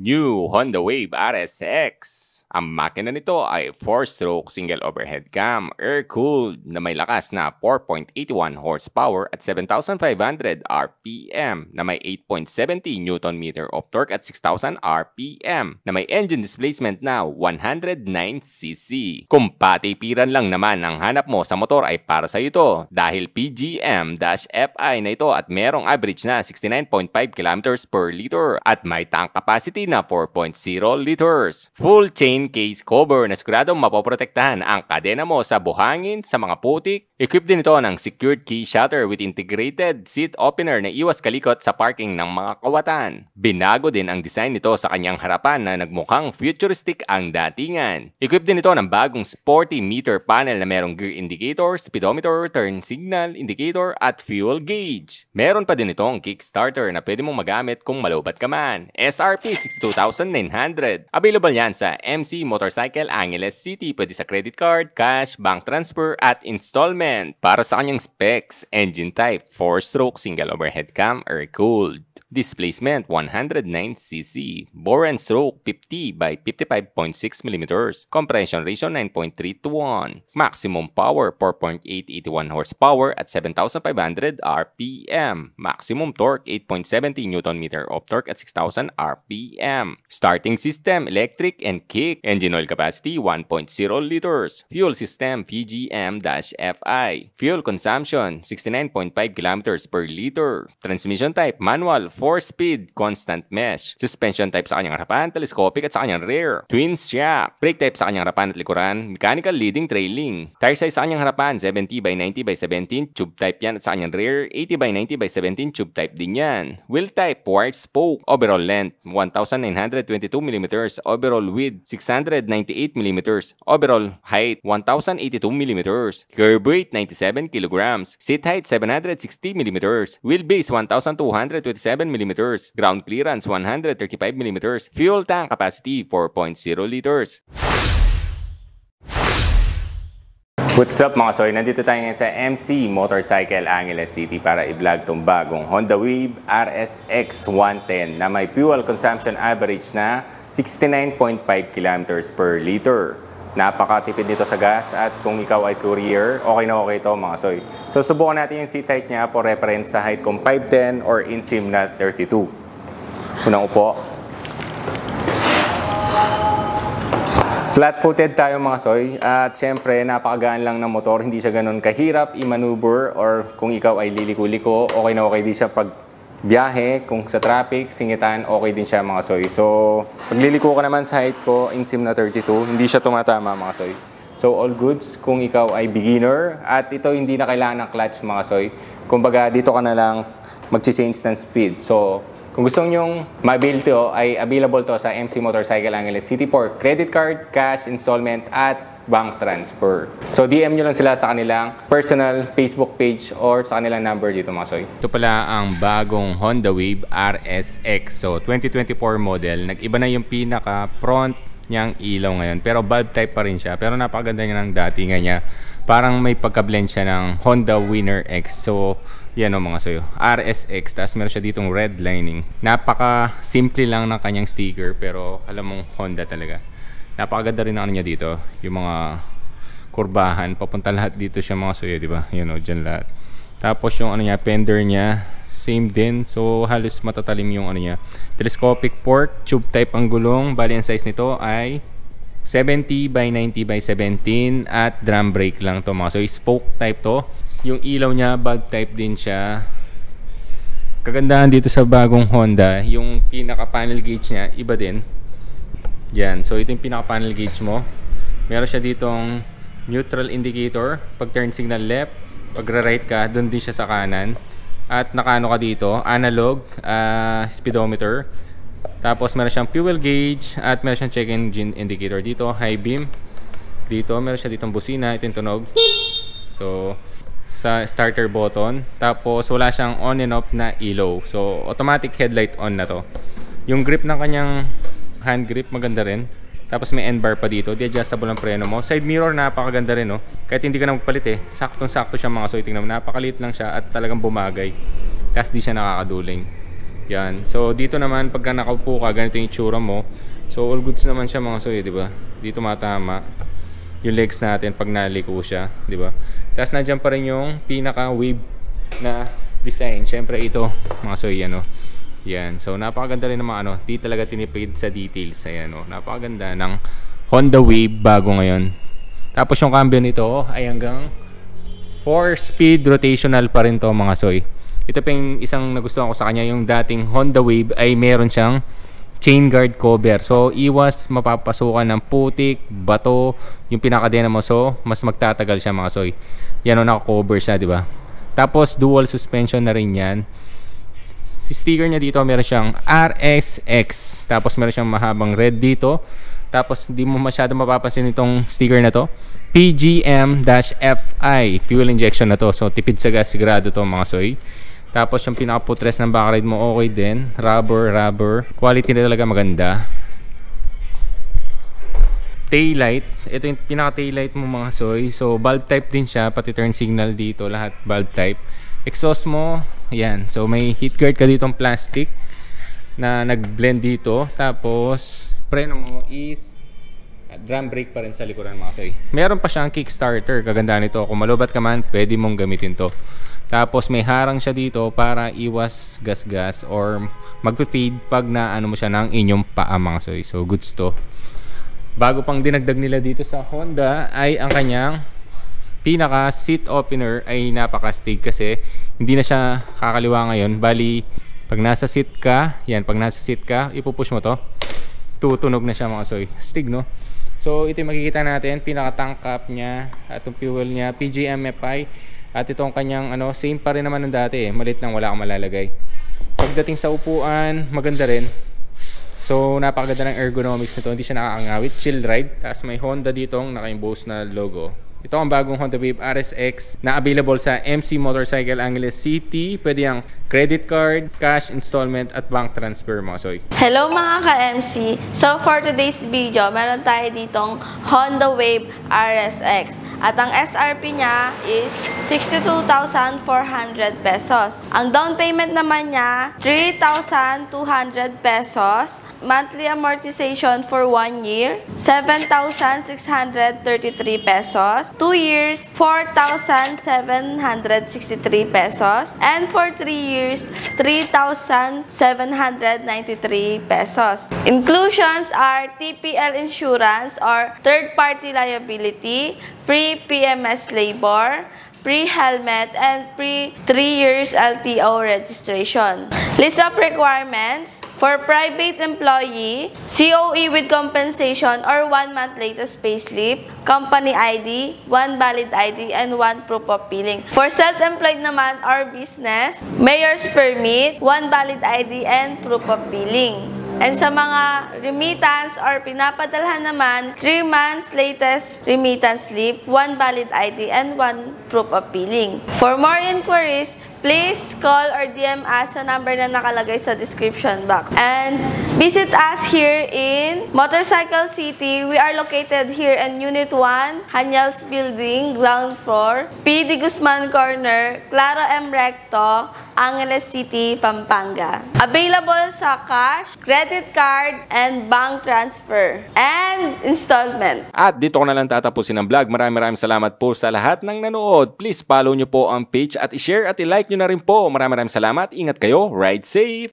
New Honda Wave RSX. Ang makina nito ay 4-stroke single overhead cam, air-cooled na may lakas na 4.81 horsepower at 7,500 RPM na may 8.70 Nm of torque at 6,000 RPM na may engine displacement na 109cc. Kung patipiran lang naman ang hanap mo sa motor ay para sa ito dahil PGM-FI na ito at merong average na 69.5 km per liter at may tank capacity na 4.0 liters. Full chain case cover na siguradong mapoprotektahan ang kadena mo sa buhangin, sa mga putik. Equipped din ito ng secured key shutter with integrated seat opener na iwas kalikot sa parking ng mga kawatan. Binago din ang design nito sa kanyang harapan na nagmukhang futuristic ang datingan. Equipped din ito ng bagong sporty meter panel na merong gear indicator, speedometer, turn signal indicator at fuel gauge. Meron pa din itong kickstarter na pwede mong magamit kung malowbat ka man. SRP 62,900. Available yan sa MC Motorcycle Angeles City. Pwede sa credit card, cash, bank transfer at installment. Para sa kanyang specs, engine type 4-stroke single overhead cam, air-cooled. Displacement 109cc. Bore and stroke 50 by 55.6 mm. Compression ratio 9.3 to 1. Maximum power 4.881 horsepower at 7,500 RPM. Maximum torque 8.70 Nm of torque at 6,000 RPM. Starting system electric and kick. Engine oil capacity 1.0 liters. Fuel system PGM-FI. Fuel consumption 69.5 km per liter. Transmission type manual 4-speed, constant mesh. Suspension type sa kanyang harapan, telescopic at sa kanyang rear. Twin shock. Brake type sa kanyang harapan at likuran, mechanical leading trailing. Tire size sa kanyang harapan, 70 by 90 by 17, tube type yan at sa kanyang rear, 80 by 90 by 17, tube type din yan. Wheel type, wide spoke. Overall length, 1,922 mm. Overall width, 698 mm. Overall height, 1,082 mm. Curb weight, 97 kg. Seat height, 760 mm. Wheelbase, 1,227 mm. Ground clearance 135 mm. Fuel tank capacity 4.0 liters. What's up mga soy? Nandito tayo ngayon sa MC Motorcycle Angeles City para i-vlog tong bagong Honda Wave RSX 110 na may fuel consumption average na 69.5 km per liter. Napakatipid nito sa gas at kung ikaw ay courier, okay na okay ito mga soy. So subukan natin yung seat height niya for reference sa height kong 5'10 or inseam na 32. Unang upo. Flat-footed tayo mga soy at syempre napakagaan lang ng motor, hindi siya ganun kahirap i-maneuver or kung ikaw ay liliko-liko, okay na okay din siya pag biyahe, kung sa traffic, singitan, okay din siya mga soy. So, pagliliko ka naman sa height ko, inseam na 32, hindi siya tumatama mga soy. So, all goods kung ikaw ay beginner at ito hindi na kailangan ng clutch mga soy. Kumbaga, dito ka na lang mag-change ng speed. So, kung gusto nyong ma-build to, ay available to sa MC Motorcycle Angeles City for credit card, cash, installment at bank transfer. So DM nyo lang sila sa kanilang personal Facebook page or sa kanilang number dito mga soy. Ito pala ang bagong Honda Wave RSX. So 2024 model. Nag-iba na yung pinaka front niyang ilaw ngayon. Pero bulb type pa rin siya. Pero napakaganda niya ng datingan niya. Parang may pagka-blend siya ng Honda Winner X. So yan o mga soy. RSX. Tapos meron siya ditong red lining. Napaka simple lang ng kanyang sticker. Pero alam mong Honda talaga. Napakaganda rin ang ano niya dito, yung mga kurbahan, papunta lahat dito siya mga soyo, di ba? Yan o, dyan lahat. Tapos yung ano niya, fender niya, same din. So halos matatalim yung ano niya. Telescopic fork, tube type ang gulong. Bali ang size nito ay 70 by 90 by 17 at drum brake lang to mga soyo. Spoke type to. Yung ilaw niya, bulb type din siya. Kagandahan dito sa bagong Honda, yung pinaka panel gauge niya, iba din. Yan, so ito yung pinaka-panel gauge mo. Meron siya ditong neutral indicator. Pag turn signal left, pag right ka, doon din siya sa kanan. At nakaano ka dito, analog, speedometer. Tapos meron siyang fuel gauge at meron siyang check engine indicator dito, high beam. Dito, meron siya ditong busina, ito yung tunog. So, sa starter button. Tapos wala siyang on and off na ilaw. So, automatic headlight on na to. Yung grip ng kanyang hand grip maganda rin. Tapos may end bar pa dito, di-adjustable ang preno mo. Side mirror napakaganda rin, no. Kahit hindi ka na magpalit saktong-sakto siya mga soy. Tingnan mo, napakaliit lang siya at talagang bumagay. Tapos di siya nakakaduling. Yan. So, dito naman, pagka nakaupo ka, ganito yung itsura mo. So, all goods naman siya mga soy, di ba? Dito matama yung legs natin pag naliko siya, di ba? Tapos, nandiyan pa rin yung pinaka-wave na design. Siyempre, ito, mga soy, ano. Yan. So, napakaganda rin naman, ano. Di talaga tinipid sa details. Ayan, no. Napakaganda ng Honda Wave bago ngayon. Tapos, yung cambio nito ay hanggang 4-speed rotational pa rin to, mga soy. Ito pa yung isang nagustuhan ko sa kanya, yung dating Honda Wave ay meron siyang chain guard cover. So, iwas mapapasukan ng putik, bato, yung pinakadena mo. So, mas magtatagal siya mga soy. Yan o, naka-cover siya, di ba? Tapos, dual suspension na rin yan. Sticker niya dito, meron siyang RSX. Tapos, meron siyang mahabang red dito. Tapos, hindi mo masyado mapapansin itong sticker na to. PGM-FI. Fuel injection na to. So, tipid sa gas, sigurado to mga soy. Tapos yung pinaka-footrest ng backride mo okay din. Rubber. Quality na talaga maganda. Taillight. Ito yung pinaka-taillight mo mga soy. So bulb type din siya. Pati turn signal dito. Lahat bulb type. Exhaust mo. Ayan. So may heat guard ka ditong plastic na nag-blend dito. Tapos preno mo is drum brake pa rin sa likuran mga soy. Meron pa siyang kickstarter. Kaganda nito. Kung malubat ka man, pwede mong gamitin to. Tapos may harang siya dito para iwas gas-gas or magpe-fade pag naano mo siya ng inyong paa mga soy. So goods to. Bago pang dinagdag nila dito sa Honda ay ang kanyang pinaka seat opener ay napaka-stig kasi hindi na siya kakaliwa ngayon. Bali pag nasa seat ka, yan, pag nasa seat ka, ipupush mo to. Tutunog na siya mga soy. Stig, no? So ito yung makikita natin, pinaka tank cap niya at yung fuel niya, PGM-FI. At itong kanyang ano, same pa rin naman ng dati eh. Malit lang, wala akong malalagay. Pagdating sa upuan, maganda rin. So, napakaganda ng ergonomics nito. Hindi siya nakakangawit. Chill ride. Tapos may Honda ditong naka-emboss na logo. Ito ang bagong Honda Wave RSX na available sa MC Motorcycle Angeles City. Pwede ang credit card, cash installment at bank transfer mga soy. Hello mga ka-MC! So for today's video, meron tayo ditong Honda Wave RSX. At ang SRP niya is 62,400 pesos. Ang down payment naman niya, 3,200 pesos. Monthly amortization for 1 year, 7,633 pesos. 2 years, 4,763 pesos. And for 3 years, 3,793 pesos. Inclusions are TPL insurance or third-party liability, pre-PMS labor, pre-helmet, and pre-3 years LTO registration. List of requirements for private employee, COE with compensation or 1 month latest payslip, company ID, 1 valid ID, and 1 proof of billing. For self-employed naman or business, mayor's permit, 1 valid ID, and proof of billing. And sa mga remittance or pinapadalhan naman, 3 months latest remittance slip, 1 valid ID, and 1 proof of billing. For more inquiries, please call or DM us sa number na nakalagay sa description box. And visit us here in Motorcycle City. We are located here in Unit 1, Hanyals Building, ground floor, PD Guzman Corner, Claro M. Recto, Angeles City, Pampanga. Available sa cash, credit card, and bank transfer, and installment. At dito ko na lang tatapusin ang vlog. Maraming salamat po sa lahat ng nanood. Please follow nyo po ang page at i-share at i-like nyo na rin po. Maraming salamat. Ingat kayo. Ride safe!